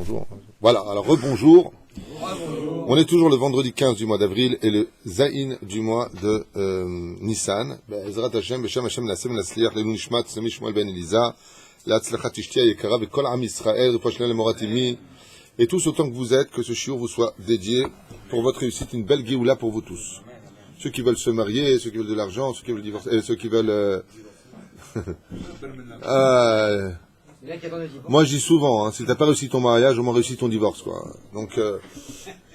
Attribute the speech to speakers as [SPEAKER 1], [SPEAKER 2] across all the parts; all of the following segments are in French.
[SPEAKER 1] bonjour. Voilà, alors rebonjour. On est toujours le vendredi 15 du mois d'avril et le Zaïn du mois de Nissan. Ezrat Hashem, Beshem Hashem, Nasem, Nasliach, Lelou Nishmat, Semi Shmuel Ben Eliza, L'Atzlachat Ishtia Yekara, Bekol Am Israël, Reposhlen Le Moratimi, et tous autant que vous êtes, que ce shiur vous soit dédié pour votre réussite, une belle Géoula pour vous tous. Ceux qui veulent se marier, ceux qui veulent de l'argent, ceux qui veulent divorcer, ceux qui veulent... Moi je dis souvent, si t'as pas réussi ton mariage, au moins réussi ton divorce, quoi. Donc,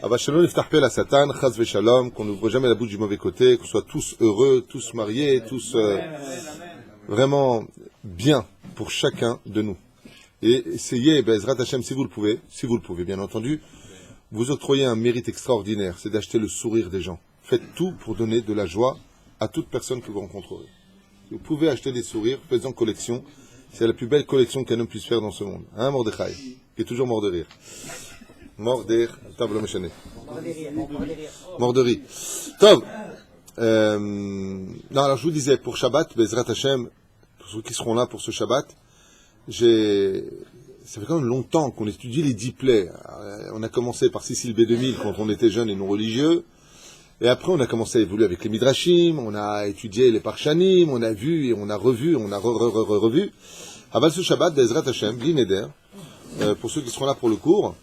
[SPEAKER 1] Avashalom Iftarpel à Satan, Chaz Veshalom, qu'on n'ouvre jamais la bouche du mauvais côté, qu'on soit tous heureux, tous mariés, tous vraiment bien pour chacun de nous. Et essayez, Bezrat Hashem, si vous le pouvez, bien entendu, vous octroyez un mérite extraordinaire, c'est d'acheter le sourire des gens. Faites tout pour donner de la joie à toute personne que vous rencontrerez. Si vous pouvez acheter des sourires, faites-en collection. C'est la plus belle collection qu'un homme puisse faire dans ce monde. Hein, Mordechai, qui est toujours mort de rire. Mort de rire, table méchané. Mort de rire. Tov. Non, alors je vous disais, pour Shabbat, Bezrat Hashem, pour ceux qui seront là pour ce Shabbat, ça fait quand même longtemps qu'on étudie les 10 plaies. On a commencé par Cécile B2000 quand on était jeunes et non religieux. Et après, on a commencé à évoluer avec les Midrashim, on a étudié les Parshanim, on a vu et on a revu, on a revu. Aval ce Shabbat, Bezrat Hashem, Blineder, pour ceux qui seront là pour le cours,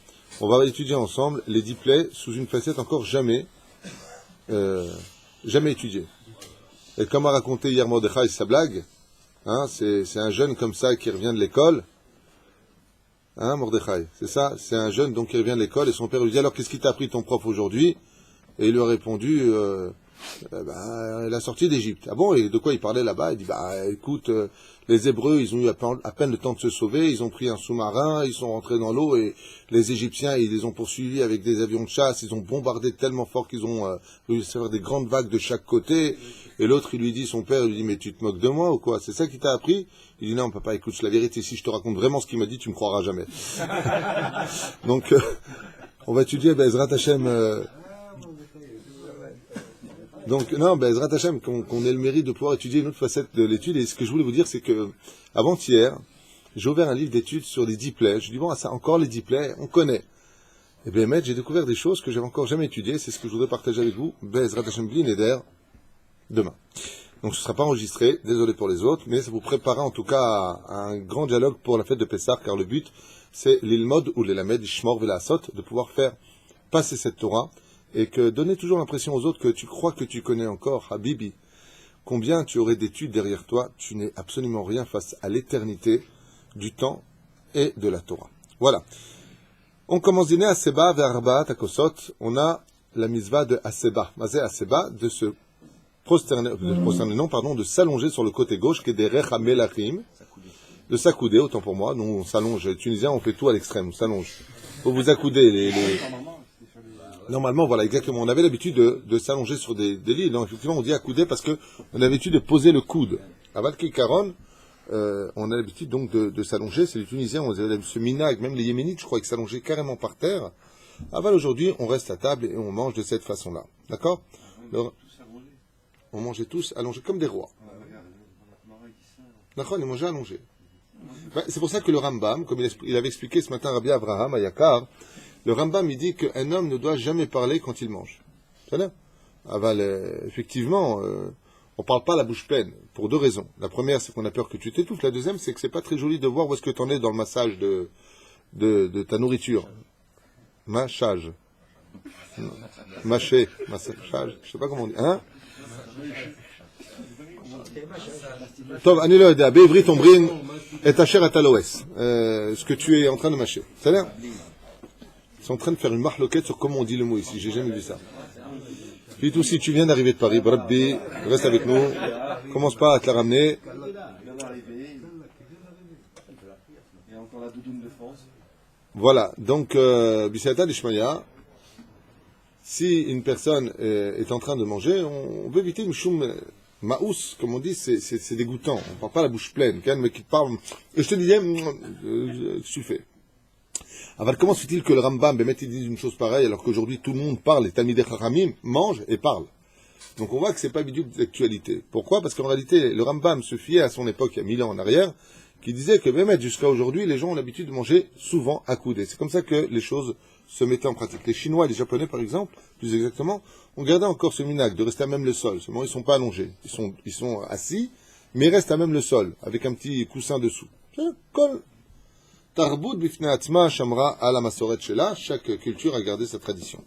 [SPEAKER 1] on va étudier ensemble les 10 plaies sous une facette encore jamais étudiée. Et comme a raconté hier Mordechai sa blague, hein, c'est un jeune comme ça qui revient de l'école, hein, Mordechai, c'est ça, c'est un jeune donc qui revient de l'école et son père lui dit alors qu'est-ce qui t'a appris ton prof aujourd'hui? Et il lui a répondu la sortie d'Égypte. Ah bon, et de quoi il parlait là-bas? Il dit écoute, les Hébreux, ils ont eu à peine le temps de se sauver, ils ont pris un sous-marin, ils sont rentrés dans l'eau et les Égyptiens, ils les ont poursuivis avec des avions de chasse, ils ont bombardé tellement fort qu'ils ont réussi à faire des grandes vagues de chaque côté. Et l'autre, il lui dit, son père, il lui dit mais tu te moques de moi ou quoi? C'est ça qui t'a appris? Il dit non papa, écoute, la vérité, si je te raconte vraiment ce qu'il m'a dit, tu me croiras jamais. Donc on va étudier Bezrat Hashem. Donc, non, Ezrat Hashem, qu'on ait le mérite de pouvoir étudier une autre facette de l'étude. Et ce que je voulais vous dire, c'est que, avant-hier, j'ai ouvert un livre d'études sur les 10 plaies. Je dis, bon, ça, encore les 10 plaies, on connaît. Et bien, j'ai découvert des choses que j'avais encore jamais étudiées. C'est ce que je voudrais partager avec vous. Ezrat Hashem Blineder, demain. Donc, ce ne sera pas enregistré. Désolé pour les autres. Mais ça vous préparera, en tout cas, à un grand dialogue pour la fête de Pessah, car le but, c'est l'ilmod ou l'elamed, shmor velasot, de pouvoir faire passer cette Torah. Et que donner toujours l'impression aux autres que tu crois que tu connais encore, Habibi. Combien tu aurais d'études derrière toi, tu n'es absolument rien face à l'éternité du temps et de la Torah. Voilà. On commence dîner à Seba, Verba, Takosot. On a la misva de Aseba. Mazé Aseba, de se prosterner, de s'allonger sur le côté gauche, qui est des Recha Melachim, de s'accouder, autant pour moi. Nous, on s'allonge. Les Tunisiens, on fait tout à l'extrême, on s'allonge. Faut vous accouder, Normalement, voilà, exactement. On avait l'habitude de s'allonger sur des lits. Donc, effectivement, on dit accouder parce que on a l'habitude de poser le coude. À Val-Kikaron, on a l'habitude donc de s'allonger. C'est les Tunisiens, on a ce minag, même les Yéménites, je crois, qui s'allongeaient carrément par terre. À Val, aujourd'hui, on reste à table et on mange de cette façon-là. D'accord? On mangeait tous allongés comme des rois. D'accord, ils mangeaient allongés. C'est pour ça que le Rambam, comme il avait expliqué ce matin Rabbi Abraham à Yakar, le Rambam, il dit qu'un homme ne doit jamais parler quand il mange. C'est là. Effectivement, on ne parle pas la bouche pleine, pour 2 raisons. La première, c'est qu'on a peur que tu t'étouffes. La deuxième, c'est que c'est pas très joli de voir où est-ce que tu en es dans le massage de ta nourriture. Mâchage. Mâcher. Massage. Je sais pas comment on dit. Hein? Tov, annule le Bévrit Ombrin et ta chair à taloès. Ce que tu es en train de mâcher. C'est là. Ils sont en train de faire une marloquette sur comment on dit le mot ici. J'ai jamais vu ça. Puis tout, si tu viens d'arriver de Paris, Rabbi, reste avec nous. Commence pas à te la ramener. Voilà. Donc, Bisata d'Ishmaïa, si une personne est en train de manger, on veut éviter une choum maous, comme on dit, c'est dégoûtant. On ne parle pas la bouche pleine. Quelqu'un mais qui te parle, et je te disais, tu fais. Alors comment se fait-il que le Rambam, il dit une chose pareille, alors qu'aujourd'hui tout le monde parle, les Talmidei Chachamim mangent et parlent. Donc on voit que c'est pas bidou d'actualité. Pourquoi? Parce qu'en réalité, le Rambam se fiait à son époque, il y a 1000 ans en arrière, qui disait que même jusqu'à aujourd'hui, les gens ont l'habitude de manger souvent accoudés. C'est comme ça que les choses se mettaient en pratique. Les Chinois et les Japonais, par exemple, plus exactement, ont gardé encore ce minhag de rester à même le sol. Seulement, ils ne sont pas allongés. Ils sont assis, mais ils restent à même le sol, avec un petit coussin dessous. Tarbut bifnei atzma shamra ala masoret shela. Chaque culture a gardé sa tradition.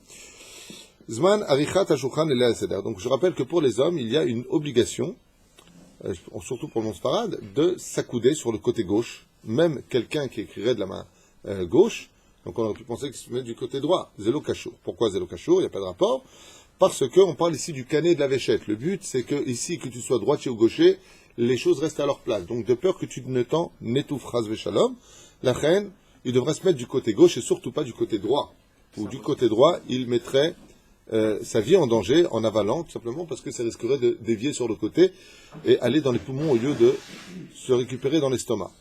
[SPEAKER 1] Zman arichat hashulchan elei seder. Donc, je rappelle que pour les hommes, il y a une obligation, surtout pour le monde sfarad, de s'accouder sur le côté gauche. Même quelqu'un qui écrirait de la main gauche, donc on aurait pu penser qu'il se met du côté droit. Zélo kachour. Pourquoi zélo kachour? Il n'y a pas de rapport. Parce qu'on parle ici du canet de la véchette. Le but, c'est que ici, que tu sois droitier ou gaucher, les choses restent à leur place. Donc, de peur que tu ne t'en étouffes, ras veshalom, la reine, il devrait se mettre du côté gauche et surtout pas du côté droit. Ou du côté droit, il mettrait sa vie en danger en avalant, tout simplement parce que ça risquerait de dévier sur le côté et aller dans les poumons au lieu de se récupérer dans l'estomac.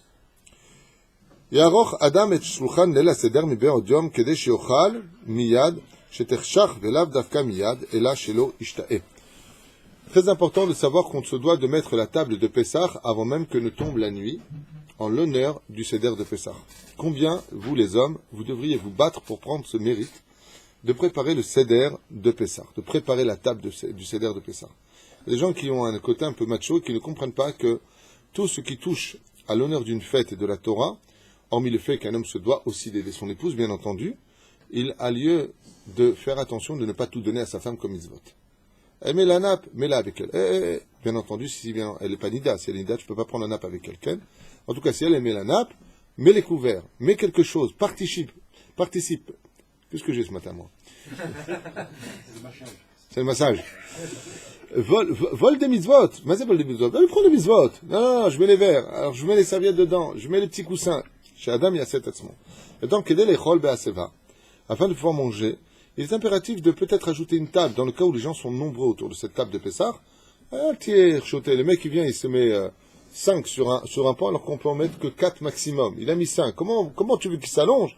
[SPEAKER 1] Yaroch Adam et Shulchan Lela Seder mi be'od yom kedei sheyochal miyad shetershach velav davka miyad ela shelo ishta'eh. Très important de savoir qu'on se doit de mettre la table de Pessah avant même que ne tombe la nuit, en l'honneur du Seder de Pessah. Combien, vous les hommes, vous devriez vous battre pour prendre ce mérite de préparer le Seder de Pessah, de préparer la table du Seder de Pessah. Il y a des gens qui ont un côté un peu macho, qui ne comprennent pas que tout ce qui touche à l'honneur d'une fête et de la Torah, hormis le fait qu'un homme se doit aussi d'aider son épouse, bien entendu, il a lieu de faire attention de ne pas tout donner à sa femme comme mitzvot. Elle met la nappe, mets-la avec elle. Bien entendu, si bien elle n'est pas nida, si elle est nida, tu ne peux pas prendre la nappe avec quelqu'un. En tout cas, si elle met la nappe, mets les couverts, mets quelque chose, participe. Qu'est-ce que j'ai ce matin, moi? C'est le massage. Vol des mitzvot. Mais c'est vol des mitzvot. Prends des mitzvot. Non, je mets les verres. Alors, je mets les serviettes dedans. Je mets les petits coussins. Chez Adam, il y a 7 atzmon. Et donc, kedei lechol be'aseva. Afin de pouvoir manger, il est impératif de peut-être ajouter une table, dans le cas où les gens sont nombreux autour de cette table de Pessah. Le mec qui vient, il se met 5 sur un pan, alors qu'on peut en mettre que 4 maximum. Il a mis 5. Comment tu veux qu'il s'allonge?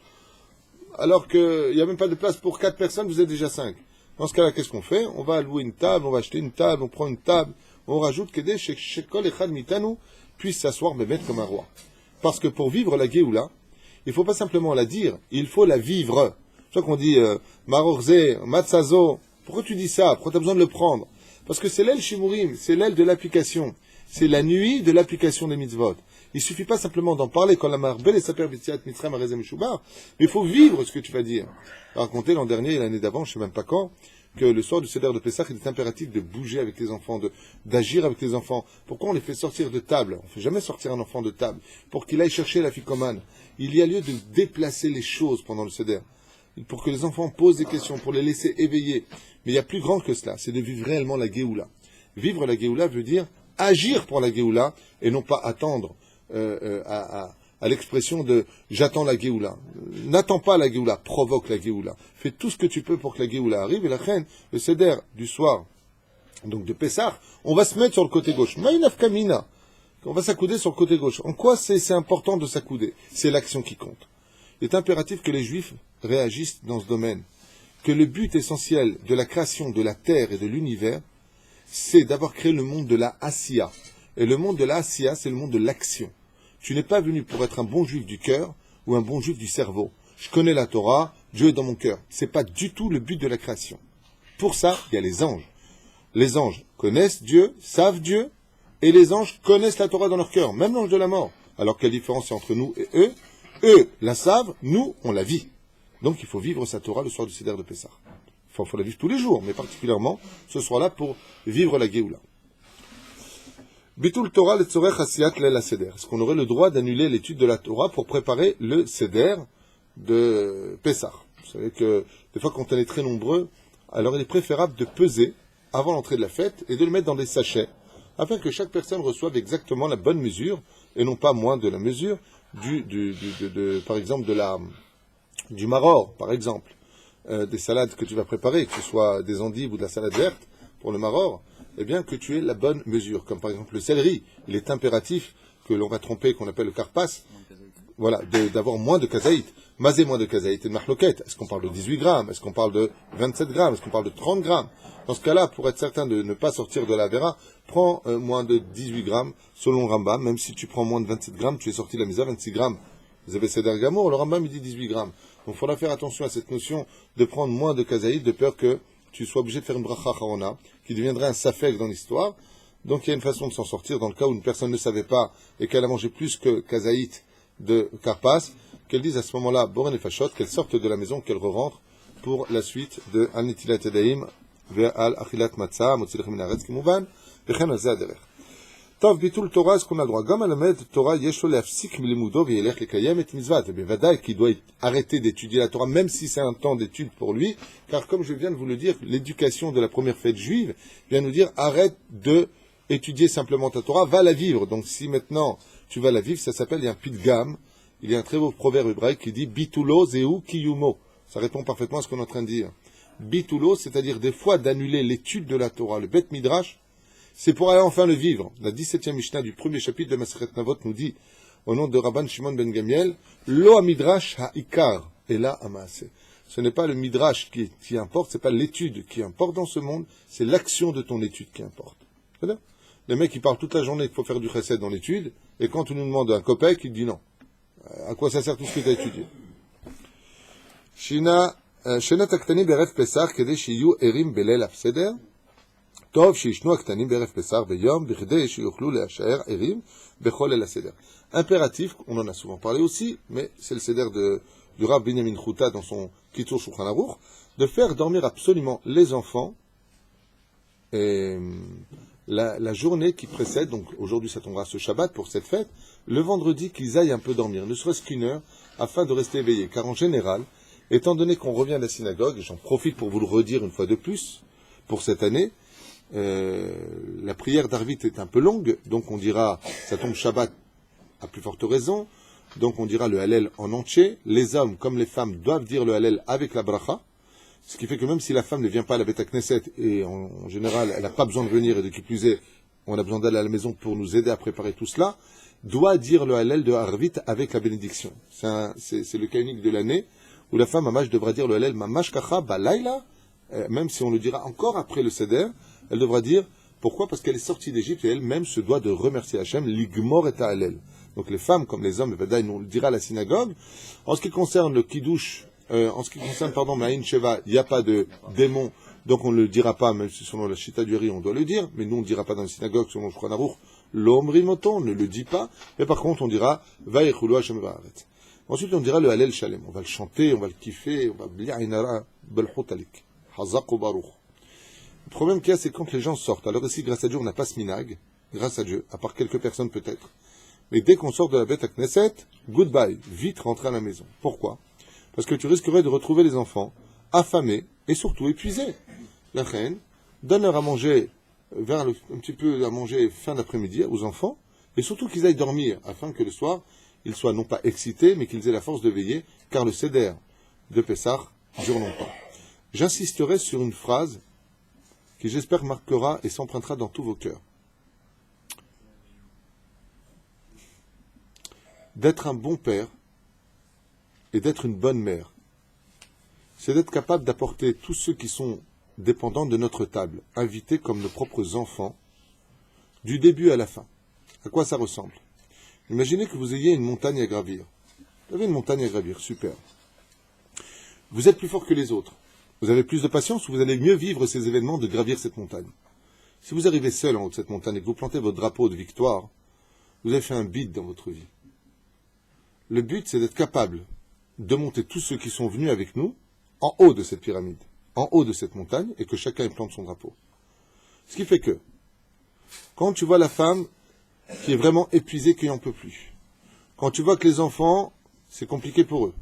[SPEAKER 1] Alors qu'il n'y a même pas de place pour 4 personnes, vous êtes déjà 5. Dans ce cas-là, qu'est-ce qu'on fait? On va louer une table, on va acheter une table, on prend une table, on rajoute kedei shekol echad mitanu puisse s'asseoir mettre comme un roi. Parce que pour vivre la Géoula, il ne faut pas simplement la dire, il faut la vivre. C'est ça qu'on dit marorze, matzazo. Pourquoi tu dis ça? Pourquoi tu as besoin de le prendre? Parce que c'est l'aile shimurim, c'est l'aile de l'application. C'est la nuit de l'application des mitzvot. Il ne suffit pas simplement d'en parler quand la marbel et saper vitziat mitzrayim arezem shubar, mais il faut vivre ce que tu vas dire. J'ai raconté l'an dernier et l'année d'avant, je ne sais même pas quand, que le soir du Seder de Pessah, il est impératif de bouger avec les enfants, d'agir avec les enfants. Pourquoi on les fait sortir de table? On ne fait jamais sortir un enfant de table pour qu'il aille chercher la ficomane. Il y a lieu de déplacer les choses pendant le Seder, pour que les enfants posent des questions, pour les laisser éveiller. Mais il y a plus grand que cela, c'est de vivre réellement la Géoula. Vivre la Géoula veut dire agir pour la Géoula et non pas attendre à l'expression de « j'attends la Géoula ». N'attends pas la Géoula, provoque la Géoula. Fais tout ce que tu peux pour que la Géoula arrive. Et la reine, le Seder du soir, donc de Pessah, on va se mettre sur le côté gauche. Maïnaf Kamina, on va s'accouder sur le côté gauche. En quoi c'est important de s'accouder? C'est l'action qui compte. Il est impératif que les Juifs réagissent dans ce domaine. Que le but essentiel de la création de la terre et de l'univers, c'est d'avoir créé le monde de la Asiya. Et le monde de la Asiya, c'est le monde de l'action. Tu n'es pas venu pour être un bon juif du cœur ou un bon juif du cerveau. Je connais la Torah, Dieu est dans mon cœur. C'est pas du tout le but de la création. Pour ça, il y a les anges. Les anges connaissent Dieu, savent Dieu, et les anges connaissent la Torah dans leur cœur, même l'ange de la mort. Alors quelle différence c'est entre nous et eux? Eux la savent, nous on la vit. Donc il faut vivre sa Torah le soir du Seder de Pessah. Il faut la vivre tous les jours, mais particulièrement ce soir-là pour vivre la Géoula. Bitul Torah letzorech asiyat leil Seder. Est-ce qu'on aurait le droit d'annuler l'étude de la Torah pour préparer le Seder de Pessah? Vous savez que des fois quand on est très nombreux, alors il est préférable de peser avant l'entrée de la fête et de le mettre dans des sachets, afin que chaque personne reçoive exactement la bonne mesure, et non pas moins de la mesure, par exemple du maror, par exemple, des salades que tu vas préparer, que ce soit des endives ou de la salade verte pour le maror, eh bien que tu aies la bonne mesure. Comme par exemple le céleri, il est impératif que l'on va tromper, qu'on appelle le karpas, voilà, d'avoir moins de kazaït. Mazé moins de kazaït et de mahloket. Est-ce qu'on parle de 18 grammes? Est-ce qu'on parle de 27 grammes? Est-ce qu'on parle de 30 grammes? Dans ce cas-là, pour être certain de ne pas sortir de la vera, prends moins de 18 grammes selon Rambam. Même si tu prends moins de 27 grammes, tu es sorti de la misa 26 grammes. Vous avez Seder Gamour, le Rambam il dit 18 grammes. Donc il faudra faire attention à cette notion de prendre moins de kazaït, de peur que tu sois obligé de faire une bracha harona, qui deviendrait un safek dans l'histoire. Donc il y a une façon de s'en sortir dans le cas où une personne ne savait pas et qu'elle a mangé plus que kazaït de karpas, qu'elle dise à ce moment-là, boren et fachot, qu'elle sorte de la maison, qu'elle re-rentre pour la suite de Al-Nitilat Yadayim, ve'al achilat matzah, motzilech min haaretz kimuvan, vechen al zeh haderech. Tov bitul Torah, est-ce qu'on a le droit? Gam alamed Torah, yesh lo leafsik milimudo ve'yelech lekayem et mitzvat. Et bien, vadaï, qui doit arrêter d'étudier la Torah, même si c'est un temps d'étude pour lui, car comme je viens de vous le dire, l'éducation de la première fête juive vient nous dire, arrête de étudier simplement ta Torah, va la vivre. Donc si maintenant tu vas la vivre, ça s'appelle, il y a un pitgam, il y a un très beau proverbe hébraïque qui dit bitulo zeu kiyumo. Ça répond parfaitement à ce qu'on est en train de dire. Bitulo, c'est-à-dire des fois d'annuler l'étude de la Torah, le Bet Midrash, c'est pour aller enfin le vivre. La 17e Mishnah du premier chapitre de Masechet Navot nous dit, au nom de Rabban Shimon ben Gamiel, lo midrash ha'ikar, et là amaase. Ce n'est pas le midrash qui importe, c'est pas l'étude qui importe dans ce monde, c'est l'action de ton étude qui importe. C'est-à-dire, le mec, il parle toute la journée qu'il faut faire du chesed dans l'étude, et quand on nous demande un copec, il dit non. À quoi ça sert tout ce que tu as étudié? Shena taktani beref pesach, kede shiyu erim belel afseder, tov shishnu aktani beref pesach beyom, bichdei shiyuchlu leashaer erim, bechol el aseder. Impératif, on en a souvent parlé aussi, mais c'est le seder du Rav Binyamin Chouta dans son Kitzur Shulchan Aruch, de faire dormir absolument les enfants, et la journée qui précède, donc aujourd'hui ça tombera ce Shabbat pour cette fête, le vendredi qu'ils aillent un peu dormir, ne serait-ce qu'une heure, afin de rester éveillés. Car en général, étant donné qu'on revient de la synagogue, et j'en profite pour vous le redire une fois de plus, pour cette année, la prière d'Arvit est un peu longue, donc on dira, ça tombe Shabbat à plus forte raison, donc on dira le Hallel en entier, les hommes comme les femmes doivent dire le Hallel avec la bracha, ce qui fait que même si la femme ne vient pas à la Beth Knesset, et en général, elle n'a pas besoin de venir, et de qui plus est, on a besoin d'aller à la maison pour nous aider à préparer tout cela, doit dire le Hallel de Arvit avec la bénédiction. C'est le cas unique de l'année, où la femme mamash devra dire le Hallel mamash kacha balayla, même si on le dira encore après le Seder, elle devra dire, pourquoi? Parce qu'elle est sortie d'Égypte, et elle-même se doit de remercier Hachem, l'igmor et Hallel. Donc les femmes, comme les hommes, nous le dira à la synagogue. En ce qui concerne le kiddush, Ma'in Sheva, il n'y a pas de démon, donc on ne le dira pas, même si selon la Shita du Hari, on doit le dire, mais nous on ne dira pas dans la synagogue, selon le Shulchan Aruch, l'omrimoto, on ne le dit pas, mais par contre on dira, Vayechulu Hashem Va'aretz. Ensuite on dira le Hallel Shalem, on va le chanter, on va le kiffer, on va bli'inara belchut alik, hazak ou baruch. Le problème qu'il y a, c'est quand les gens sortent. Alors ici, grâce à Dieu, on n'a pas ce minag, grâce à Dieu, à part quelques personnes peut-être. Mais dès qu'on sort de la Beth Knesset, goodbye, vite rentrer à la maison. Pourquoi? Parce que tu risquerais de retrouver les enfants affamés et surtout épuisés. La reine donne-leur à manger, un petit peu à manger fin d'après-midi aux enfants, et surtout qu'ils aillent dormir, afin que le soir, ils soient non pas excités, mais qu'ils aient la force de veiller, car le Seder de Pessah dure longtemps. J'insisterai sur une phrase qui j'espère marquera et s'empruntera dans tous vos cœurs. D'être un bon père et d'être une bonne mère, c'est d'être capable d'apporter tous ceux qui sont dépendants de notre table, invités comme nos propres enfants, du début à la fin. À quoi ça ressemble? Imaginez que vous ayez une montagne à gravir. Vous avez une montagne à gravir, super. Vous êtes plus fort que les autres. Vous avez plus de patience ou vous allez mieux vivre ces événements de gravir cette montagne. Si vous arrivez seul en haut de cette montagne et que vous plantez votre drapeau de victoire, vous avez fait un bid dans votre vie. Le but, c'est d'être capable de monter tous ceux qui sont venus avec nous en haut de cette pyramide, en haut de cette montagne, et que chacun plante son drapeau. Ce qui fait que, quand tu vois la femme qui est vraiment épuisée, qui n'en peut plus, quand tu vois que les enfants, c'est compliqué pour eux,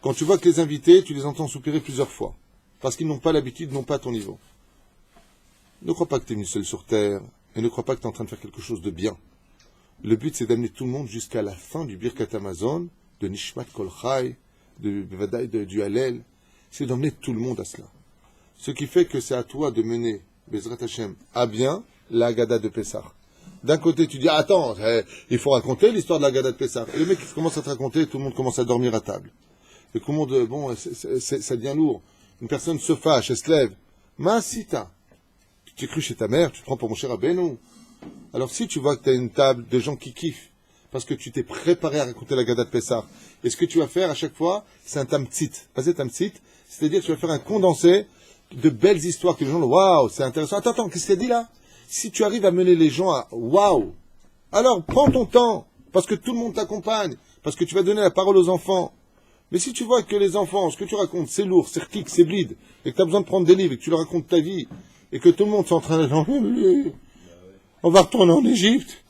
[SPEAKER 1] quand tu vois que les invités, tu les entends soupirer plusieurs fois, parce qu'ils n'ont pas l'habitude, n'ont pas à ton niveau. Ne crois pas que tu es venu seul sur terre, et ne crois pas que tu es en train de faire quelque chose de bien. Le but, c'est d'amener tout le monde jusqu'à la fin du Birkat Hamazon, de Nishmat Kol Chai, du Hallel. C'est d'emmener tout le monde à cela. Ce qui fait que c'est à toi de mener, Bezrat Hashem, à bien la Haggadah de Pessah. D'un côté, tu dis, attends, il faut raconter l'histoire de la Haggadah de Pessah. Et le mec, il commence à te raconter, tout le monde commence à dormir à table. et que le monde, bon, ça devient lourd. Une personne se fâche, elle se lève. Masita. Tu t'es cru chez ta mère, tu te prends pour mon cher Rabbeinu. Alors si tu vois que tu as une table de gens qui kiffent, parce que tu t'es préparé à raconter la Gada de Pessah, et ce que tu vas faire à chaque fois, c'est un tamtzit. Pas un tamtzit, c'est-à-dire que tu vas faire un condensé de belles histoires que les gens disent, waouh, c'est intéressant. Attends, qu'est-ce qu'elle dit là? Si tu arrives à mener les gens à waouh, alors prends ton temps, parce que tout le monde t'accompagne, parce que tu vas donner la parole aux enfants. Mais si tu vois que les enfants, ce que tu racontes, c'est lourd, c'est rkik, c'est bleed, et que tu as besoin de prendre des livres, et que tu leur racontes ta vie, et que tout le monde s'entraîne à dire, on va retourner en Égypte.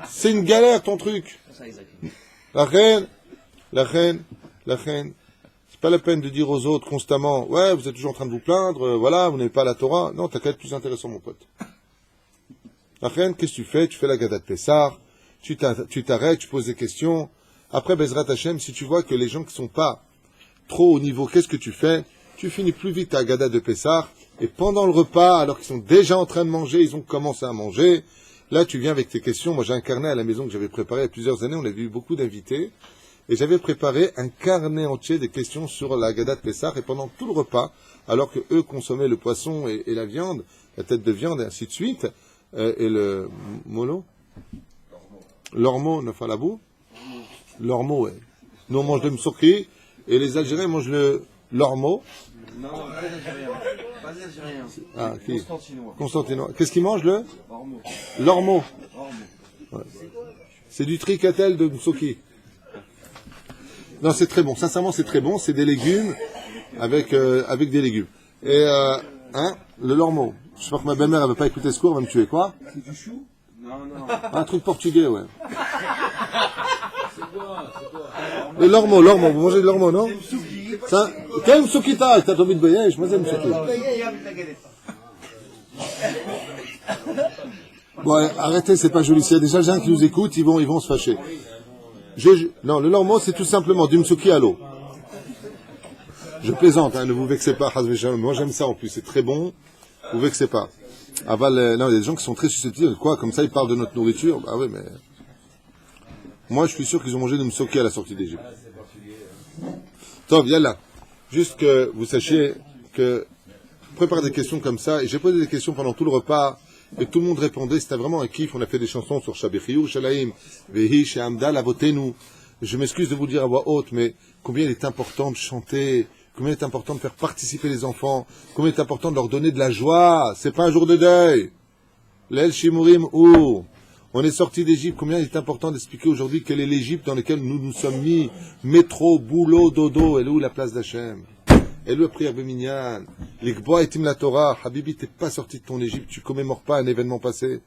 [SPEAKER 1] C'est une galère ton truc. La reine, c'est pas la peine de dire aux autres constamment, ouais, vous êtes toujours en train de vous plaindre, voilà, vous n'avez pas la Torah. Non, t'as qu'à être plus intéressant, mon pote. La reine, qu'est-ce que tu fais? Tu fais la Gada de Pessah, tu t'arrêtes, tu poses des questions. Après, Bezrat Hashem, si tu vois que les gens qui sont pas trop au niveau, qu'est-ce que tu fais? Tu finis plus vite ta Gada de Pessah, et pendant le repas, alors qu'ils sont déjà en train de manger, ils ont commencé à manger, là, tu viens avec tes questions. Moi, j'ai un carnet à la maison que j'avais préparé il y a plusieurs années, on avait eu beaucoup d'invités, et j'avais préparé un carnet entier des questions sur la Gada de Pessah, et pendant tout le repas, alors que eux consommaient le poisson et la viande, la tête de viande, et ainsi de suite, et le molo, l'ormeau, nafalabou, l'ormeau, ouais. Nous, on mange le msoki, et les Algériens mangent l'ormeau.
[SPEAKER 2] Non, pas algérien. Pas algérien.
[SPEAKER 1] Ah, qui?
[SPEAKER 2] Constantinois.
[SPEAKER 1] Constantinois. Qu'est-ce qu'ils mangent, le?
[SPEAKER 2] Ormeau.
[SPEAKER 1] L'ormeau.
[SPEAKER 2] Ormeau.
[SPEAKER 1] Ouais. C'est du tricatel de msoki. Non, c'est très bon. Sincèrement, c'est très bon. C'est des légumes avec des légumes. Et, le lormeau. Je sais pas que ma belle-mère, elle va pas écouter ce cours, elle va me tuer. Quoi?
[SPEAKER 2] C'est du chou? Non, non.
[SPEAKER 1] Un truc portugais, ouais. Le lormeau, vous mangez de lormeau, non? Ça, quel msukita? T'as envie de bayer? Je m'aime msukita. Bon, arrêtez, c'est pas joli. S'il y a des Algériens qui nous écoutent, ils vont se fâcher. Non, le lormeau, c'est tout simplement du msuki à l'eau. Je plaisante, ne vous vexez pas, moi j'aime ça en plus, c'est très bon, vous vexez pas. Non, il y a des gens qui sont très susceptibles, quoi, comme ça ils parlent de notre nourriture, ah oui, mais... Moi je suis sûr qu'ils ont mangé du msoki à la sortie d'Égypte. Tov, yallah. Juste que vous sachiez que, prépare des questions comme ça, et j'ai posé des questions pendant tout le repas, et tout le monde répondait, c'était vraiment un kiff, on a fait des chansons sur Shabechiou, Shalaim, Vehi, Shehamda, Lavotenu. Je m'excuse de vous le dire à voix haute, mais combien il est important de chanter, combien il est important de faire participer les enfants, combien il est important de leur donner de la joie, c'est pas un jour de deuil. L'El Shimurim, où on est sorti d'Égypte, combien il est important d'expliquer aujourd'hui quelle est l'Égypte dans laquelle nous nous sommes mis, métro, boulot, dodo, et où la place d'Hachem. Et le prière Béminian, les Gboa etim la Torah, Habibi, t'es pas sorti de ton Égypte, tu commémores pas un événement passé.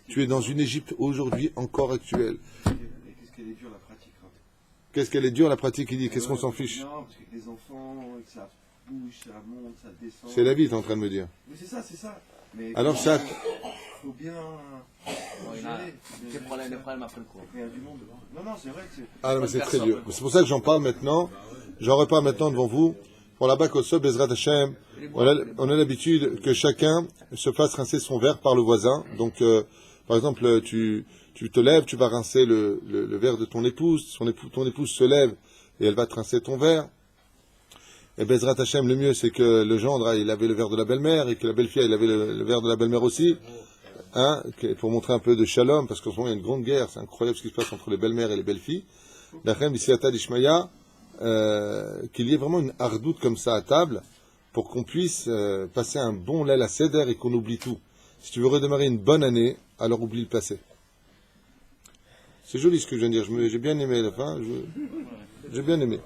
[SPEAKER 1] Tu es dans une Égypte aujourd'hui encore actuelle.
[SPEAKER 2] Qu'est-ce qu'elle est dure la pratique, hein.
[SPEAKER 1] Qu'est-ce qu'elle est dure la pratique, il dit, qu'est-ce qu'on s'en fiche?
[SPEAKER 2] Non, parce que les enfants, ça bouge, ça monte, ça descend.
[SPEAKER 1] C'est la vie, t'es en train de me dire.
[SPEAKER 2] Mais c'est ça. Mais
[SPEAKER 1] alors ça...
[SPEAKER 2] faut bien...
[SPEAKER 3] Les problèmes après le cours.
[SPEAKER 2] Il y a du monde. Non, c'est vrai que c'est...
[SPEAKER 1] Ah non, mais c'est très dur. C'est pour ça que j'en parle maintenant. J'en reparle maintenant devant vous. Pour la Bak Osso, Bezrat Hashem, on a l'habitude que chacun se fasse rincer son verre par le voisin. Donc, par exemple, tu te lèves, tu vas rincer le verre de ton épouse. Ton épouse se lève et elle va te rincer ton verre. Et Bezrat Hashem, le mieux, c'est que le gendre, il avait le verre de la belle-mère et que la belle-fille, elle avait le verre de la belle-mère aussi. Pour montrer un peu de shalom, parce qu'en ce moment, il y a une grande guerre. C'est incroyable ce qui se passe entre les belles-mères et les belles-filles. La reine Bisiata d'Ishmaïa, qu'il y ait vraiment une hardoute comme ça à table, pour qu'on puisse passer un bon lel à Seder et qu'on oublie tout. Si tu veux redémarrer une bonne année, alors oublie le passé. C'est joli ce que je viens de dire, j'ai bien aimé la fin, j'ai bien aimé.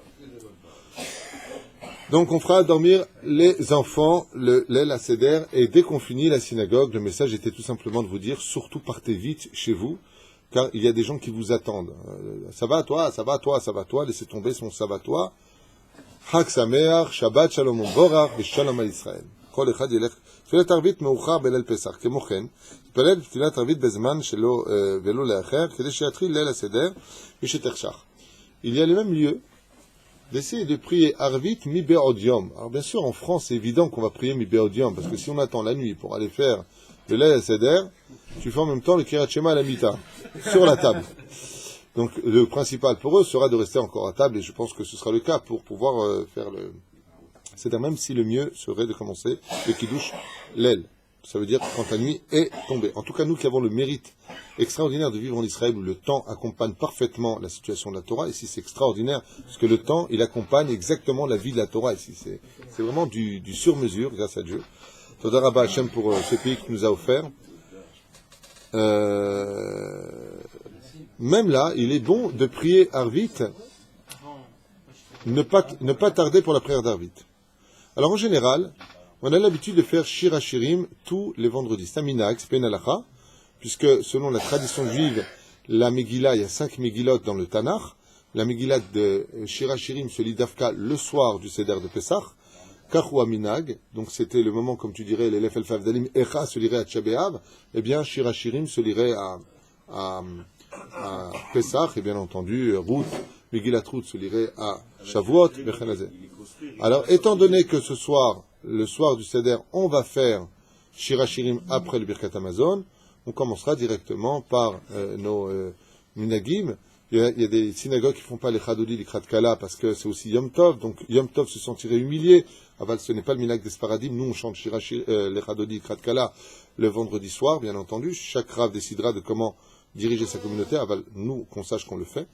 [SPEAKER 1] Donc on fera dormir les enfants le lel à Seder, et dès qu'on finit la synagogue, le message était tout simplement de vous dire, surtout partez vite chez vous, car il y a des gens qui vous attendent. Ça va toi, laissez tomber son ça va toi. Chag Sameach, Shabbat Shalom Borach, Shalom à Israël. כל אחד ילך, תפילת ערבית מאוחר בליל פסח, כמו כן, תפלל תפילת ערבית בזמן שלו ולא לאחר, כדי שיתחיל ליל הסדר ושתחשך. Il y a le même lieu d'essayer de prier Arvit mi be'od-yom. Alors bien sûr, en France, c'est évident qu'on va prier mi be'od-yom, parce que si on attend la nuit pour aller faire le Leil Seder, tu fais en même temps le Kirat Shema à la Mita, sur la table. Donc le principal pour eux sera de rester encore à table, et je pense que ce sera le cas pour pouvoir faire le... C'est-à-dire même si le mieux serait de commencer le kiddush l'aile. Ça veut dire quand la nuit est tombée. En tout cas, nous qui avons le mérite extraordinaire de vivre en Israël où le temps accompagne parfaitement la situation de la Torah, ici c'est extraordinaire, parce que le temps, il accompagne exactement la vie de la Torah ici. C'est vraiment du sur-mesure, grâce à Dieu. Toda Rabba Hashem pour ce pays qu'il nous a offert. Même là, il est bon de prier Arvit, ne pas tarder pour la prière d'Arvit. Alors en général, on a l'habitude de faire Shir HaShirim tous les vendredis. C'est un minhag, c'est pas une halakha, puisque selon la tradition juive, la Megillah, il y a 5 Megillot dans le Tanakh. La Megillah de Shir HaShirim se lit d'Afka le soir du Seder de Pessah. Kachou minhag, donc c'était le moment, comme tu dirais, les Lefel Favdalim, Echa se lirait à Tchabéav, eh bien Shir HaShirim se lirait à Pessah, et bien entendu, Ruth, Megillat Ruth se lirait à Shavuot, Bechanazeh. Alors, étant donné que ce soir, le soir du Seder, on va faire Shir HaShirim après le Birkat Hamazon, on commencera directement par nos minagim. Il y a des synagogues qui font pas les Chadodi, les Kratkala, parce que c'est aussi Yom Tov, donc Yom Tov se sentirait humilié. Aval, ce n'est pas le minag des Sparadim, nous on chante les Chadodi, les Kratkala le vendredi soir, bien entendu. Chaque Rav décidera de comment diriger sa communauté, aval, nous, qu'on sache qu'on le fait.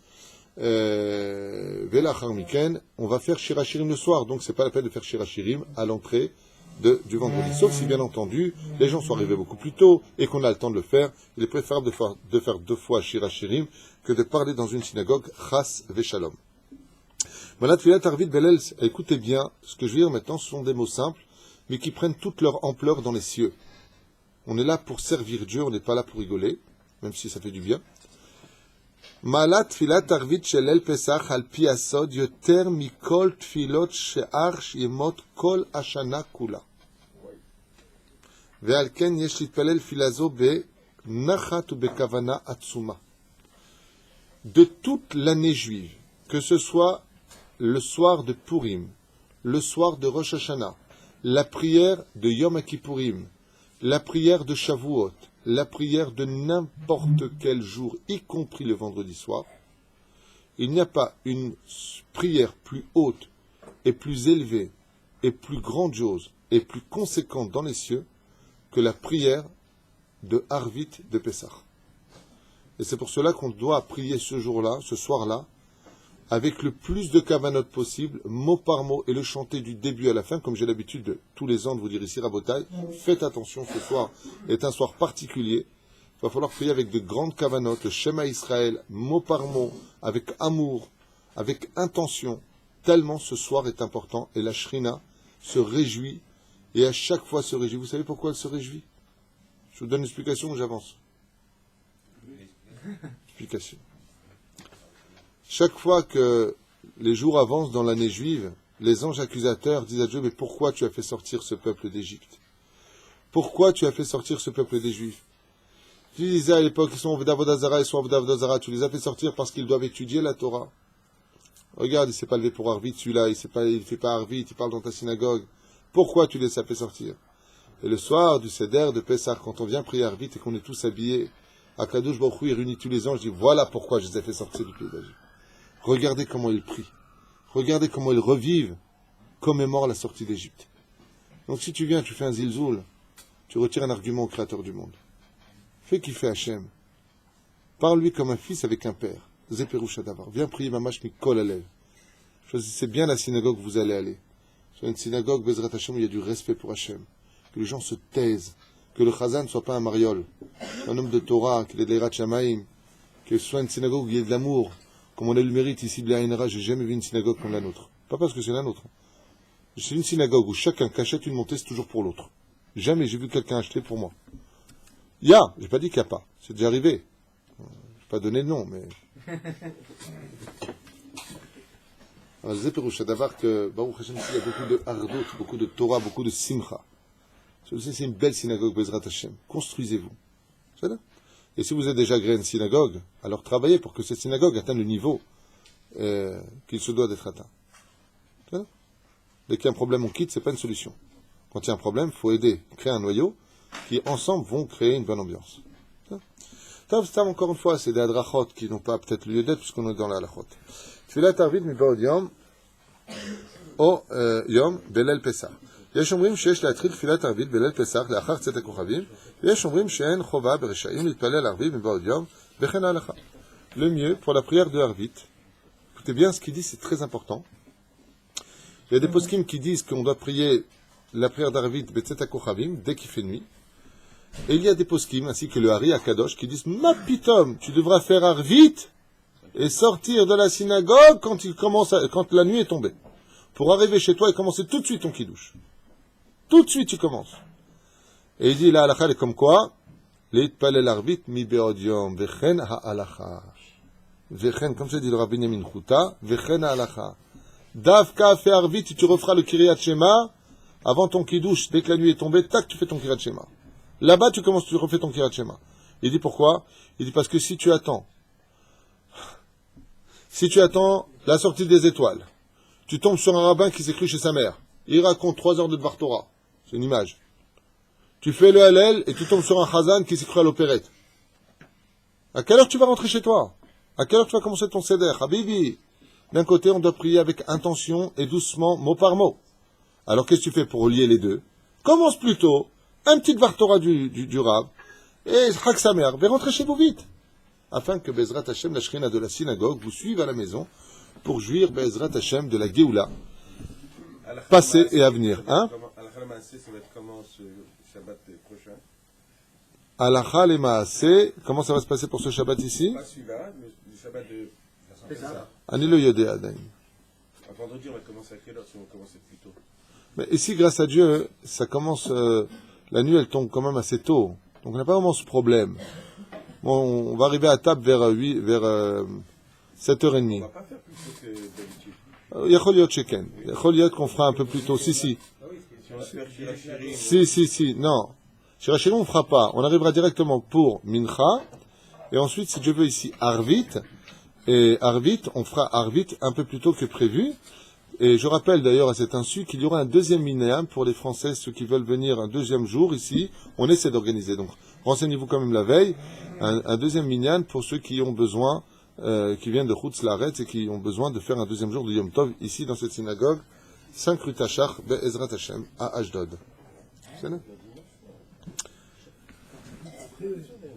[SPEAKER 1] Velachar Miken, on va faire Shir HaShirim le soir, donc c'est pas la peine de faire Shir HaShirim à l'entrée du vendredi. Sauf si, bien entendu, les gens sont arrivés beaucoup plus tôt et qu'on a le temps de le faire. Il est préférable de faire 2 fois Shir HaShirim que de parler dans une synagogue Chas Veshalom. Voilà, Tfilat Arvit Belel, écoutez bien, ce que je vais dire maintenant, ce sont des mots simples, mais qui prennent toute leur ampleur dans les cieux. On est là pour servir Dieu, on n'est pas là pour rigoler, même si ça fait du bien. Malat Tfilat Arvit Shelel Pesach al pi asod yoter mikol tfilot she'ar yemot kol ashana kula. Ve'al ken yesh litpalel filazo be'nachat u be'kavana atzuma. De toute l'année juive, que ce soit le soir de Purim, le soir de Rosh Hashanah, la prière de Yom Kippourim, la prière de Shavuot, la prière de n'importe quel jour, y compris le vendredi soir, il n'y a pas une prière plus haute et plus élevée et plus grandiose et plus conséquente dans les cieux que la prière de Arvit de Pessah. Et c'est pour cela qu'on doit prier ce jour-là, ce soir-là, avec le plus de kavanot possible, mot par mot, et le chanter du début à la fin, comme j'ai l'habitude de tous les ans de vous dire ici, Rabotai. Faites attention, ce soir est un soir particulier. Il va falloir prier avec de grandes kavanot, le Shema Israël, mot par mot, avec amour, avec intention, tellement ce soir est important, et la Shrina se réjouit, et à chaque fois se réjouit. Vous savez pourquoi elle se réjouit? Je vous donne une explication ou j'avance? Explication. Chaque fois que les jours avancent dans l'année juive, les anges accusateurs disent à Dieu, mais pourquoi tu as fait sortir ce peuple d'Égypte? Pourquoi tu as fait sortir ce peuple des Juifs? Tu disais à l'époque, ils sont Vodazara, ils sont Vodazara, tu les as fait sortir parce qu'ils doivent étudier la Torah. Regarde, il ne s'est pas levé pour Arvit, celui-là, il ne fait pas Arvit, il parle dans ta synagogue. Pourquoi tu les as fait sortir? Et le soir du Seder de Pessah, quand on vient prier Arvit et qu'on est tous habillés, Akadosh Baruch Hu, il réunit tous les anges, il dit, voilà pourquoi je les ai fait sortir du pays d'Égypte. Regardez comment ils prient. Regardez comment ils revivent, commémorent la sortie d'Égypte. Donc si tu viens, tu fais un zilzoul, tu retires un argument au Créateur du monde. Fais kiffer Hachem. Parle-lui comme un fils avec un père. Zeperouch Adavar. Viens prier Mamash Mikol Alev. Choisissez bien la synagogue où vous allez aller. Soit une synagogue, Bezrat Hachem, où il y a du respect pour Hachem. Que les gens se taisent. Que le Chazan ne soit pas un mariole. Un homme de Torah, qu'il ait de l'Eirat Shamaim. Que ce soit une synagogue où il y ait de l'amour. Comme on a eu le mérite ici de l'Aïnra, j'ai jamais vu une synagogue comme la nôtre. Pas parce que c'est la nôtre. C'est une synagogue où chacun qui achète une montée, c'est toujours pour l'autre. Jamais j'ai vu quelqu'un acheter pour moi. Il y a, j'ai pas dit qu'il n'y a pas. C'est déjà arrivé. Je vais pas donner de nom, mais... Alors, je disais, Pérouche Adavar, que Baruch Hashem, il y a beaucoup de Ardot, beaucoup de Torah, beaucoup de Simcha. C'est une belle synagogue, Bezrat Hashem. Construisez-vous. C'est ça? Et si vous êtes déjà agréé à une synagogue, alors travaillez pour que cette synagogue atteigne le niveau qu'il se doit d'être atteint. C'est ça? Dès qu'il y a un problème, on quitte, c'est pas une solution. Quand il y a un problème, il faut aider, créer un noyau qui, ensemble, vont créer une bonne ambiance. Tav, encore une fois, c'est des hadrachot qui n'ont pas peut-être lieu d'être puisqu'on est dans la halachot. Tfilat Arvit Miba'od Yom, או יום בליל פסח. יש אומרים שיש להתחיל תפילת ערבית בליל פסח לאחר צאת הכוכבים, ויש אומרים שאין חובה ברשעים להתפלל ערבית מבעוד יום, וכן ההלכה. Le mieux pour la prière de Arvit, écoutez bien ce qu'il dit, c'est très important. Il y a des poskim qui disent qu'on doit prier la prière d'Arvit betzet hakochavim dès qu'il fait nuit. Et il y a des poskim, ainsi que le Hari Akadosh, qui disent Ma pitom, tu devras faire Arvit et sortir de la synagogue quand la nuit est tombée. Pour arriver chez toi et commencer tout de suite ton kiddush. Tout de suite tu commences. Et il dit la halakha est comme quoi L'itpalel arvit mi be'od yom vechen ha'alacha. Vechen, comme ça dit le Rabbi Yamin Chouta, vechen ha'alacha. Davka fait arvit, tu referas le Kiryat Shema avant ton kiddush. Dès que la nuit est tombée, tac, tu fais ton Kiryat Shema. Là-bas, tu refais ton Kiryat Shema. Il dit pourquoi? Il dit parce que si tu attends la sortie des étoiles, tu tombes sur un rabbin qui s'est cru chez sa mère. Il raconte 3 heures de Dvar Torah. C'est une image. Tu fais le Hallel et tu tombes sur un chazan qui s'est cru à l'opérette. À quelle heure tu vas rentrer chez toi? À quelle heure tu vas commencer ton seder? Habibi. D'un côté, on doit prier avec intention et doucement, mot par mot. Alors qu'est-ce que tu fais pour relier les deux? Commence plutôt, un petit Dvar Torah du Rav, et Chag Samer, vais rentrer chez vous vite. Afin que Bezrat Hashem, la shrina de la synagogue, vous suive à la maison, pour jouir Bezrat Hashem de la Géoula, passé et à venir. Hein?
[SPEAKER 4] Ça va être comment ce Shabbat prochain?
[SPEAKER 1] Halacha le Maaseh, comment ça va se passer pour ce Shabbat ici?
[SPEAKER 4] Pas celui-là, le Shabbat de Pessah.
[SPEAKER 1] Ani lo yodeh adain.
[SPEAKER 4] Vendredi, on va commencer à quelle heure si on commence plus tôt?
[SPEAKER 1] Mais ici, grâce à Dieu, ça commence, la nuit elle tombe quand même assez tôt. Donc on n'a pas vraiment ce problème. Bon, on va arriver à table vers 7h30.
[SPEAKER 4] On va pas faire plus tôt que d'habitude.
[SPEAKER 1] Yachol yot sheken. Yachol yot qu'on fera un peu plus tôt. Si.
[SPEAKER 4] Si on espère Shirachirim.
[SPEAKER 1] Si. Non. Shirachirim, on ne fera pas. On arrivera directement pour Mincha. Et ensuite, si Dieu veut ici, Arvit. Et Arvit, on fera Arvit un peu plus tôt que prévu. Et je rappelle d'ailleurs à cet insu qu'il y aura un deuxième minyan pour les Français, ceux qui veulent venir un deuxième jour ici. On essaie d'organiser. Donc, renseignez-vous quand même la veille. Un deuxième minyan pour ceux qui ont besoin, qui viennent de Chutz Laaretz et qui ont besoin de faire un deuxième jour de Yom Tov ici dans cette synagogue, 5 rue Tachar, Be'ezrat Hashem, à Ashdod. C'est là?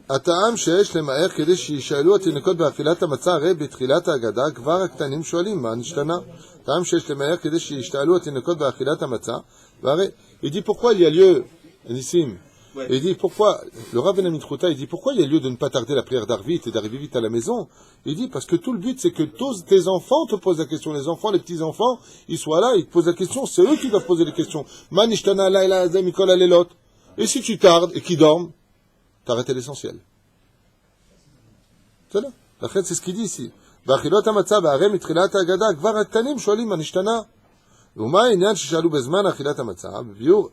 [SPEAKER 1] הטעם שיש למהר כדי שישאלו התינוקות באכילת המצה, הרי בתחילת ההגדה כבר הקטנים שואלים מה נשתנה. טעם שיש למהר כדי שישאלו התינוקות באכילת המצה, והרי, il dit pourquoi il y a lieu, Nissim, il dit pourquoi, le Rav Ben Chouta, il dit pourquoi il y a lieu de ne pas tarder la prière d'Arvit et d'arriver vite à la maison. Il dit parce que tout le but c'est que tous tes enfants te posent la question, les enfants, les petits-enfants, ils soient là, ils te posent la question, c'est eux qui doivent poser les questions. Ma nishtana laila azeh mikol halelot. Et si tu tardes et qu'ils dorment, t'as arrêté l'essentiel. C'est là. La c'est ce qu'il dit ici. Ba'achilot hamatzah ba'arem mitchilat ha'agada kvar ha'ktanim shoalim ma nishtana. V'ma ha'inyan sheshalu bezman achilat hamatzah b'biur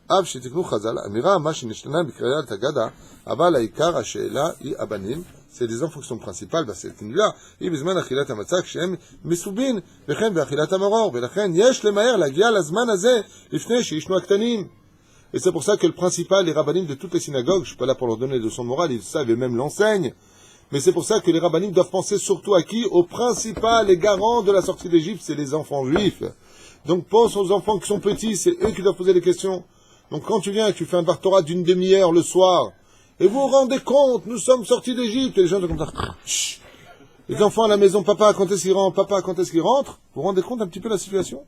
[SPEAKER 1] av shetiknu chazal amira ma shenishhtana b'kriyat ha'agada aval ha'ikar ha'she'ela hi abanim. C'est des fonctions principales, c'est une là. היא בזמן אכילת המצה כשהם מסובין, וכן באכילת המרור, ולכן יש למהר להגיע לזמן הזה לפני שישנו הקטנים. Et c'est pour ça que le principal, les rabbinim de toutes les synagogues, je suis pas là pour leur donner de leçons morales, ils savent et même l'enseignent, mais c'est pour ça que les rabbinim doivent penser surtout à qui? Au principal, les garants de la sortie d'Égypte, c'est les enfants juifs. Donc pense aux enfants qui sont petits, c'est eux qui doivent poser les questions. Donc quand tu viens et tu fais un Dvar Torah d'une demi-heure le soir, et vous vous rendez compte, nous sommes sortis d'Égypte, et les gens sont comme ça, chut. Les enfants à la maison, papa, quand est-ce qu'ils rentrent, papa, quand est-ce qu'ils rentrent? Vous vous rendez compte un petit peu la situation?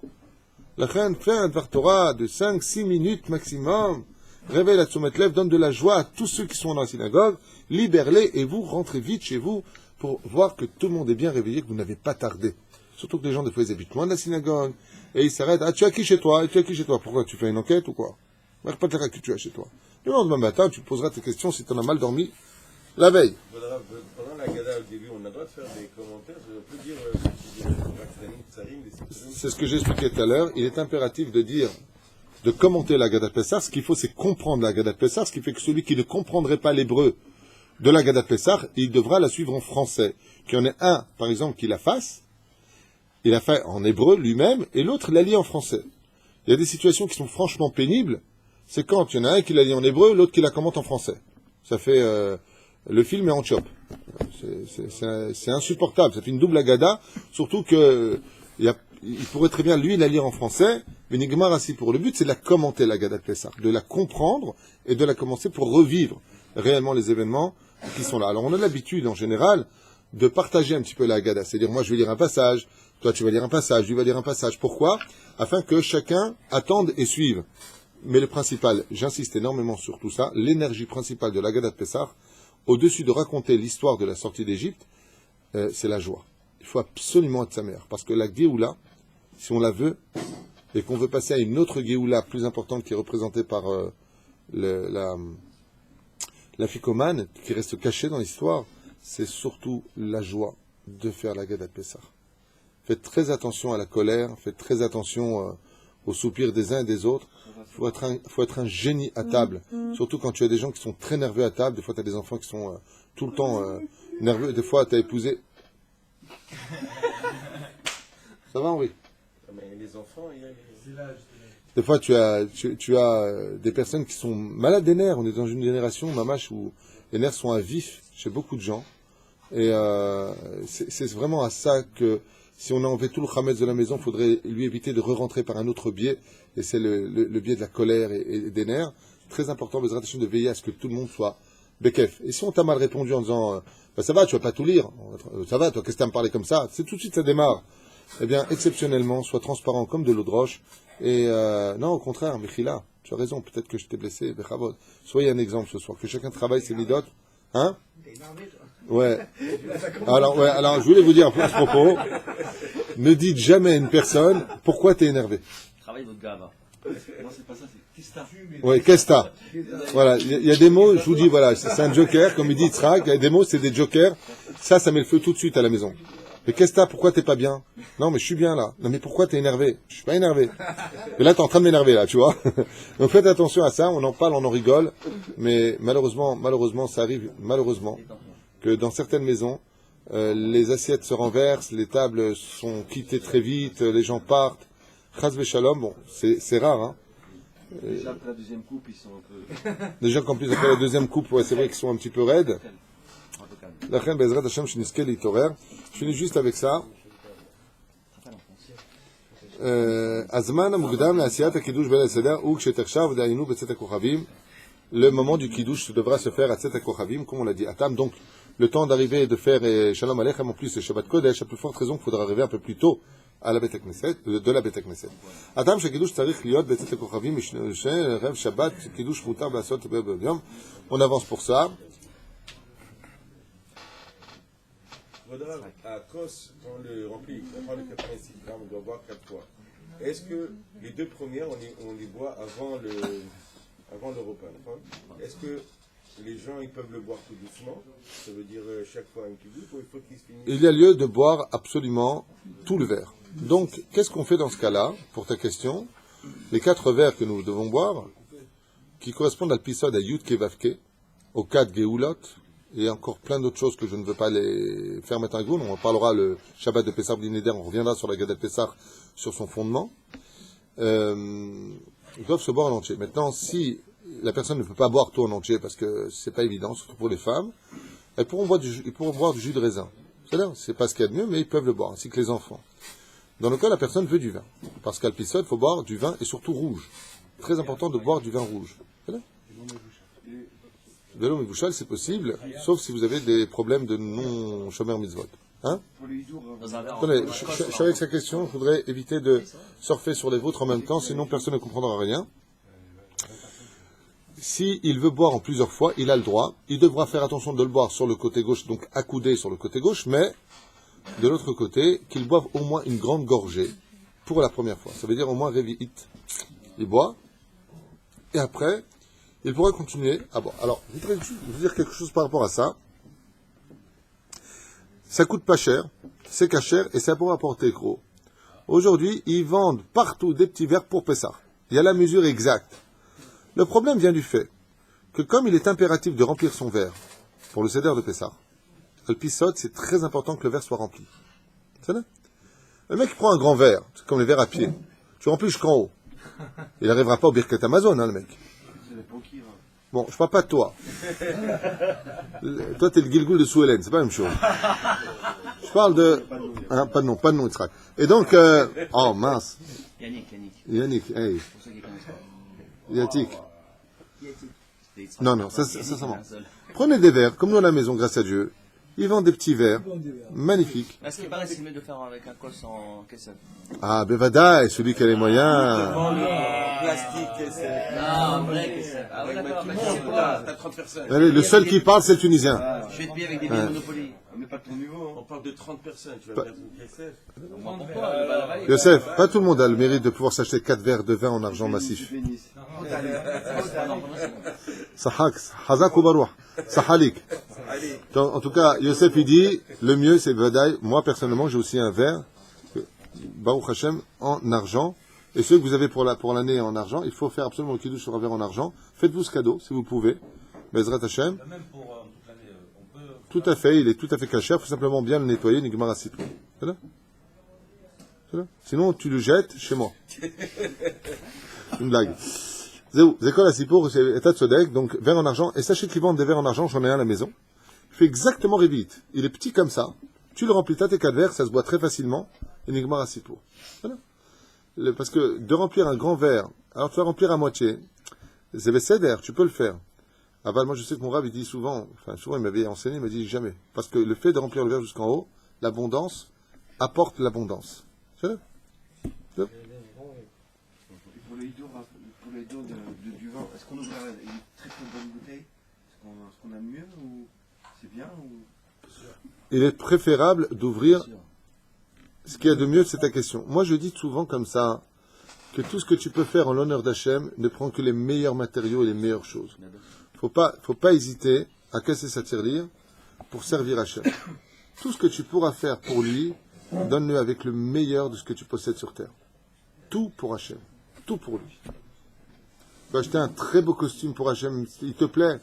[SPEAKER 1] La reine fait un Dvar Torah de 5-6 minutes maximum, réveille la Tzumet Lev, donne de la joie à tous ceux qui sont dans la synagogue, libère-les et vous rentrez vite chez vous pour voir que tout le monde est bien réveillé, que vous n'avez pas tardé. Surtout que les gens, des fois, ils habitent loin de la synagogue, et ils s'arrêtent, ah, tu as qui chez toi? Et tu as qui chez toi? Pourquoi? Tu fais une enquête ou quoi? Pas de que tu as chez toi. Le lendemain matin, tu poseras tes questions si tu en as mal dormi la veille.
[SPEAKER 4] Pendant la Gada au début, on a le droit de faire des commentaires, on peut dire
[SPEAKER 1] c'est ce que j'ai expliqué tout à l'heure. Il est impératif de commenter la Gada Pessah. Ce qu'il faut, c'est comprendre la Gada Pessah, ce qui fait que celui qui ne comprendrait pas l'hébreu de la Gada Pessah, il devra la suivre en français. Qu'il y en ait un, par exemple, qui la fasse, il la fait en hébreu lui-même, et l'autre la lit en français. Il y a des situations qui sont franchement pénibles. C'est quand il y en a un qui la lit en hébreu, l'autre qui la commente en français. Ça fait le film est en chop. C'est insupportable, ça fait une double agada, surtout que il pourrait très bien, lui, la lire en français, mais Nigmar assis pour. Le but, c'est de la commenter, la Gada de Pessah, de la comprendre et de la commencer pour revivre réellement les événements qui sont là. Alors, on a l'habitude, en général, de partager un petit peu la Gada. C'est-à-dire, moi, je vais lire un passage, toi, tu vas lire un passage, lui va lire un passage. Pourquoi? Afin que chacun attende et suive. Mais le principal, j'insiste énormément sur tout ça, l'énergie principale de la Gada de Pessah, au-dessus de raconter l'histoire de la sortie d'Égypte, c'est la joie. Il faut absolument être sa mère. Parce que la Géoula, si on la veut, et qu'on veut passer à une autre Géoula plus importante qui est représentée par la ficomane, qui reste cachée dans l'histoire, c'est surtout la joie de faire la Gada de Pessah. Faites très attention à la colère, faites très attention aux soupirs des uns et des autres. Faut être un génie à table. Surtout quand tu as des gens qui sont très nerveux à table. Des fois, tu as des enfants qui sont tout le temps nerveux. Des fois, tu as épousé... Ça va, Henri?
[SPEAKER 4] Mais les enfants, il y a les...
[SPEAKER 1] Des fois, tu as des personnes qui sont malades des nerfs. On est dans une génération, mamache, où les nerfs sont à vif chez beaucoup de gens. Et c'est vraiment à ça que, si on a enlevé tout le khametz de la maison, il faudrait lui éviter de re-rentrer par un autre biais. Et c'est le biais de la colère et des nerfs. Très important, Bezrat Hashem, de veiller à ce que tout le monde soit bekef. Et si on t'a mal répondu en disant ça va, tu vas pas tout lire. Ça va, toi, qu'est-ce que tu as me parler comme ça? C'est tout de suite, ça démarre. Eh bien, exceptionnellement, sois transparent comme de l'eau de roche. Et non, au contraire, Mechila, tu as raison, peut-être que je t'ai blessé, Bechavod. Soyez un exemple ce soir, que chacun travaille ses midotes. Hein? Ouais. Alors, je voulais vous dire à ce propos, ne dites jamais à une personne pourquoi tu es énervé.
[SPEAKER 3] Travaille votre gava.
[SPEAKER 2] Non, c'est pas ça, c'est Kista.
[SPEAKER 1] Oui, Kesta. Voilà, il y a des mots, je vous dis, voilà, c'est un joker, comme il dit Yitzhak, il y a des mots, c'est des jokers. Ça met le feu tout de suite à la maison. Mais Kesta, pourquoi t'es pas bien? Non, mais je suis bien là. Non, mais pourquoi t'es énervé? Je suis pas énervé. Mais là, t'es en train de m'énerver, là, tu vois. Donc faites attention à ça, on en parle, on en rigole. Mais malheureusement, ça arrive, malheureusement, que dans certaines maisons, les assiettes se renversent, les tables sont quittées très vite, les gens partent. Chas v'shalom, bon, c'est rare, hein.
[SPEAKER 2] Déjà après la deuxième coupe, ils sont un peu...
[SPEAKER 1] Déjà qu'en plus après la deuxième coupe, ouais, c'est vrai qu'ils sont un petit peu raides. La reine Bezrat Hashem Shiniske Litorer. Je finis juste avec ça. Azman Mugdam Asiyat Kiddush Ben Seder ou Kshetershav Dainu Betzet Kochavim. Le moment du Kiddush devra se faire à Tzet Kochavim, comme on l'a dit. Atam, donc, le temps d'arriver et de faire Shalom Aleichem, en plus, c'est Shabbat Kodesh, à plus forte raison qu'il faudra arriver un peu plus tôt à la Beit Knesset, de la Beit Knesset. Atam, Kiddush Tzarich Liot Betzet Kochavim, Rev Shabbat, Kiddush Mutar Basot Beyom. On avance pour ça.
[SPEAKER 4] À Kos, quand on le remplit, on prend le 86 grammes, on doit boire 4 fois. Est-ce que les deux premières, on les boit avant le repas? Est-ce que les gens ils peuvent le boire tout doucement? Ça veut dire chaque fois un petit bout, ou il faut qu'ils se finissent?
[SPEAKER 1] Il y a lieu de boire absolument tout le verre. Donc, qu'est-ce qu'on fait dans ce cas-là, pour ta question? Les 4 verres que nous devons boire, qui correspondent à l'épisode à Yud Kevavke, aux 4 Geoulot, et encore plein d'autres choses que je ne veux pas les faire mettre avec vous. On en parlera le Shabbat de Pessah B'Neder, on reviendra sur la Gada de Pessah, sur son fondement. Ils doivent se boire en entier. Maintenant, si la personne ne peut pas boire tout en entier, parce que c'est pas évident, surtout pour les femmes, ils pourront boire du jus de raisin. C'est-à-dire, c'est pas ce qu'il y a de mieux, mais ils peuvent le boire, ainsi que les enfants. Dans le cas, la personne veut du vin. Parce qu'à l'épisode, il faut boire du vin, et surtout rouge. Très important de boire du vin rouge. De l'eau mivouchal, c'est possible, sauf si vous avez des problèmes de non-chômeur mitzvot. Hein? Attendez, je suis avec sa question, je voudrais éviter de surfer sur les vôtres en même temps, sinon personne ne comprendra rien. S'il veut boire en plusieurs fois, il a le droit. Il devra faire attention de le boire sur le côté gauche, donc accoudé sur le côté gauche, mais de l'autre côté, qu'il boive au moins une grande gorgée pour la première fois. Ça veut dire au moins révi'it. Il boit, et après, il pourra continuer à boire. Alors, je voudrais vous dire quelque chose par rapport à ça. Ça coûte pas cher, c'est cachère et ça pourra apporter gros. Aujourd'hui, ils vendent partout des petits verres pour Pessah. Il y a la mesure exacte. Le problème vient du fait que comme il est impératif de remplir son verre pour le Seder de Pessah, le pisot, c'est très important que le verre soit rempli. C'est vrai? Le mec prend un grand verre, c'est comme les verres à pied. Tu remplis jusqu'en haut. Il n'arrivera pas au Birkat Amazon, hein, le mec. Bon, je parle pas de toi. Toi, t'es le Gilgoul de Souelen, c'est pas la même chose. Je parle de... Hein, pas de nom, Yitzhak. Et donc, oh mince. Yannick, hey.
[SPEAKER 3] Pour ceux qui connaissent pas.
[SPEAKER 1] Yannick.
[SPEAKER 3] C'était Yitzhak.
[SPEAKER 1] Non, ça Prenez des verres, comme nous à la maison, grâce à Dieu. Ils vendent des petits verres, magnifiques.
[SPEAKER 3] Est-ce qu'il paraît c'est mieux de faire avec un cos en caissette?
[SPEAKER 1] Ah, Bevada, celui qui a les moyens.
[SPEAKER 4] Plastique, c'est.
[SPEAKER 3] Non, vrai caissette. Ah ouais, d'accord, mais je sais pas.
[SPEAKER 4] T'as 30 personnes.
[SPEAKER 1] Allez, le seul qui parle, c'est le Tunisien.
[SPEAKER 3] Je vais te bien avec des billets Monopoly.
[SPEAKER 2] On n'est pas de ton niveau.
[SPEAKER 4] On parle de 30 personnes, tu vas faire une caissette.
[SPEAKER 3] Moi, pourquoi? Le balavaï.
[SPEAKER 1] Yosef, pas tout le monde a le mérite de pouvoir s'acheter 4 verres de vin en argent massif. Sahak, Hazak ou Barouh, Sahalik. En tout cas, Yosef, il dit, le mieux, c'est Vadaï. Moi, personnellement, j'ai aussi un verre, Baruch Hashem, en argent. Et ceux que vous avez pour l'année en argent, il faut faire absolument le kidouche sur un verre en argent. Faites-vous ce cadeau, si vous pouvez. Bezrat Hashem.
[SPEAKER 5] Même pour toute l'année, on peut...
[SPEAKER 1] Tout à fait, il est tout à fait caché. Il faut simplement bien le nettoyer, Nigmar Asipou. C'est là? C'est là? Sinon, tu le jettes chez moi. Une blague. Zékol Asipour, c'est état de Sodek, donc verre en argent. Et sachez qu'ils vendent des verres en argent, j'en ai un à la maison. Il fait exactement Revit. Il est petit comme ça. Tu le remplis, t'as tes 4 verres, ça se boit très facilement. Et Nigmar Asipour. Voilà. Parce que de remplir un grand verre, alors tu vas remplir à moitié. Zévécéder, tu peux le faire. Aval, moi je sais que mon rab il dit souvent, il m'avait enseigné, il m'a dit jamais. Parce que le fait de remplir le verre jusqu'en haut, l'abondance apporte l'abondance. C'est vrai?
[SPEAKER 2] Et pour les hidours du vin, est-ce qu'on ouvre une très très bonne bouteille? Est-ce qu'on a mieux ou c'est bien ou...
[SPEAKER 1] Il est préférable d'ouvrir ce qu'il y a de mieux, c'est ta question. Moi je dis souvent comme ça, que tout ce que tu peux faire en l'honneur d'Hachem ne prend que les meilleurs matériaux et les meilleures choses. Faut pas hésiter à casser sa tirelire pour servir Hachem. Tout ce que tu pourras faire pour lui, donne-le avec le meilleur de ce que tu possèdes sur terre. Tout pour Hachem. Tout pour lui. Tu vas acheter un très beau costume pour Hachem, il te plaît,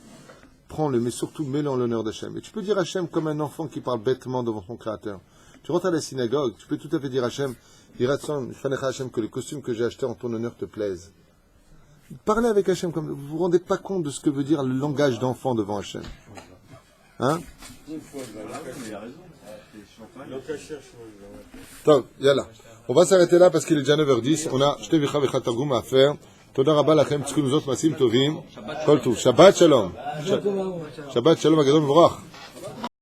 [SPEAKER 1] prends-le, mais surtout mets-le en l'honneur d'Hachem. Et tu peux dire Hachem comme un enfant qui parle bêtement devant son créateur. Tu rentres à la synagogue, tu peux tout à fait dire Hachem, Hachem, que le costume que j'ai acheté en ton honneur te plaise. Parlez avec Hachem comme vous vous rendez pas compte de ce que veut dire le langage d'enfant devant Hachem. Hein? Top, yalla. On va s'arrêter là parce qu'il est déjà 9h10. On a Shte Vicha Vicha Targum à faire. Toda Rabba Lachem, Tzkunuzot Masim Tovim. Kol Tov. Shabbat Shalom. Shabbat Shalom, Agadol Mvorach.